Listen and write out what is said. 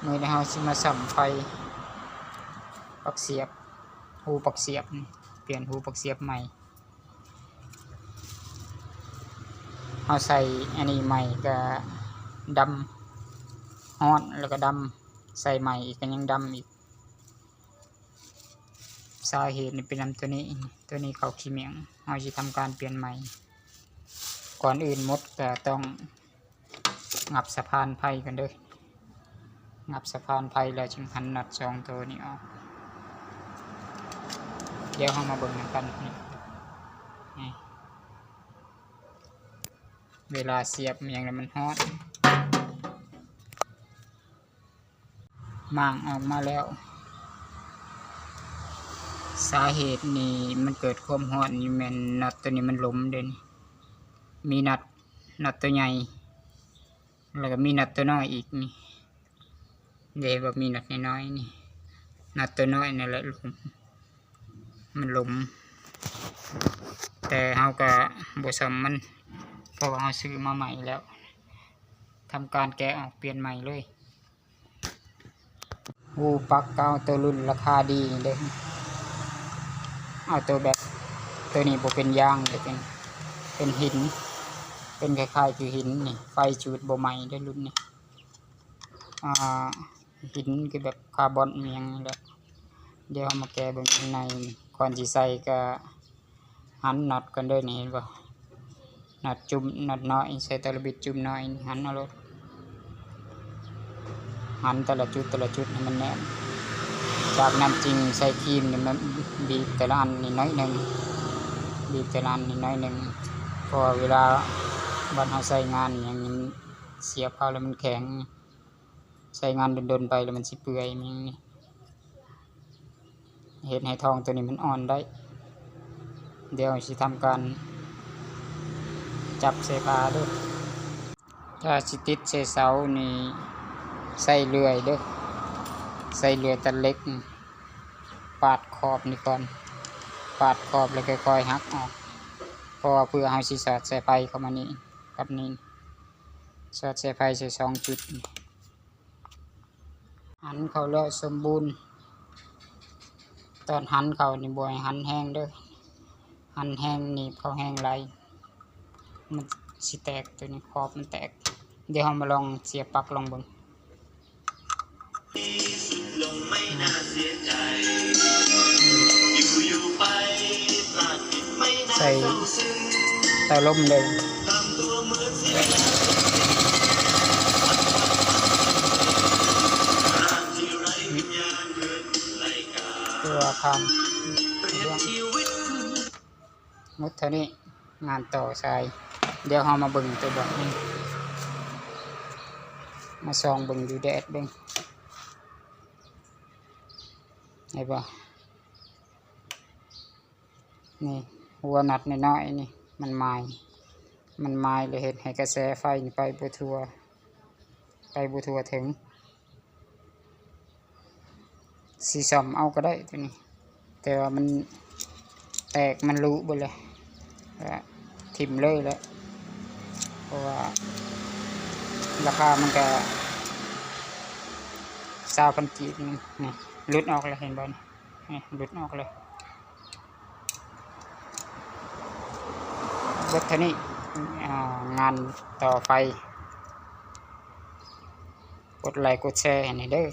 มือนี้เราสิมาสัมไฟปักเสียบหูปักเสียบเปลี่ยนหูปักเสียบใหม่เราใส่อันนี้ใหม่ก็ดำฮ้อนแล้วก็ดำใส่ใหม่อีกก็ยังดำอีกสาเหตุนี่เป็นลำตัวนี้เขาขี้เมียงเราจะทำการเปลี่ยนใหม่ก่อนอื่นมดก็ต้องงับสะพานไฟกันด้วยงับสะพานไฟแล้วจึงหันน็อตสองตัวนี้ออกเดี๋ยวเรามาเบิ่งกันนี่เวลาเสียบอย่างไรมันฮอตมั่างออกมาแล้วสาเหตุนี่มันเกิดความฮอตนี่แม่นน็อตตัวนี้มันหลมเด่นมีน็อตตัวใหญ่แล้วก็มีน็อตตัวน้อยอีกนี่เดี๋ยวแบบมีน็อตน้อยนี่น็อตตัวน้อยนี่แหละมันหลมแต่เราก็บ่ซ่อมมันเพราะว่าเราซื้อมาใหม่แล้วทำการแกะออกเปลี่ยนใหม่เลยหูปักเก่าตัวรุ่นราคาดีเด้เอาตัวแบบตัวนี้บ่เป็นยางแต่เป็นหินเป็นคล้ายๆคือหินนี่ไฟจูดบ่ใหม่ได้รุ่นนี้หินคือแบบคาร์บอนเมียงนี่แหละเดี๋ยวเอามาแกะเบิ่งข้างในก่อนสิใส่ก็หันน็อตกันด้วยนี่เห็นบ่น็อตจุ่มน็อตน้อยใส่ตะบิดจุ่มน้อยหันเอาเลยหันแต่ละจุดให้มันแน่นจากนั้นจริงใส่ครีมนี่มันบีบแต่ละอันนี่น้อยหนึ่งบีบแต่ละอันนี่น้อยหนึ่งพอเวลาบัดเราใส่งานอย่างนี้เสียบเข้าแล้วมันแข็งใส่งานโดนๆไปแล้วมันสิเปื่อยอย่างนี้เห็นให้ทองตัวนี้มันอ่อนได้เดี๋ยวสิทำการจับเสพาด้วยถ้าสิติดเสเสานี่ใส่เลื่อยด้วยใส่เลื่อยตะเล็กปาดขอบนี่ก่อนปาดขอบแล้วค่อยๆหักออกเพราะว่าเพื่อให้สิสอดสายไฟเข้ามานี่กับนี่สอดสายไฟใส่2 จุดหันเข้าแล้วสมบูรณ์ตอนหันเข้านี่บ่ให้หันแห้งเด้อหันแห้งนี่เขาแห้งไหลมันสิแตกตัวนี้ขอบมันแตกเดี๋ยวเรามาลองเสียบปลั๊กลองเบิ่งใส่เตาลมเลยตัวพันมุดเท่านี้งานต่อใส่เดี๋ยวเรามาเบิ่งตัวแบบนี้มาส่องเบิ่งดูแดดเบิ่งไอ้บ่นี่หัวนัดน้อยๆนี่มันไม้เลยเห็นให้กระแสไฟไปบ่ทั่วถึงสีซ่อมเอาก็ได้ตัวนี้แต่ว่ามันแตกมันรู้ไปเลยทิ่มเลยแล้วเพราะว่าราคามันก็20,000 กีบนี่หลุดออกเลยเห็นบ่นี่หลุดออกเลยรถคันนี้งานต่อไฟกดไลค์กดแชร์ให้หน่อยเด้อ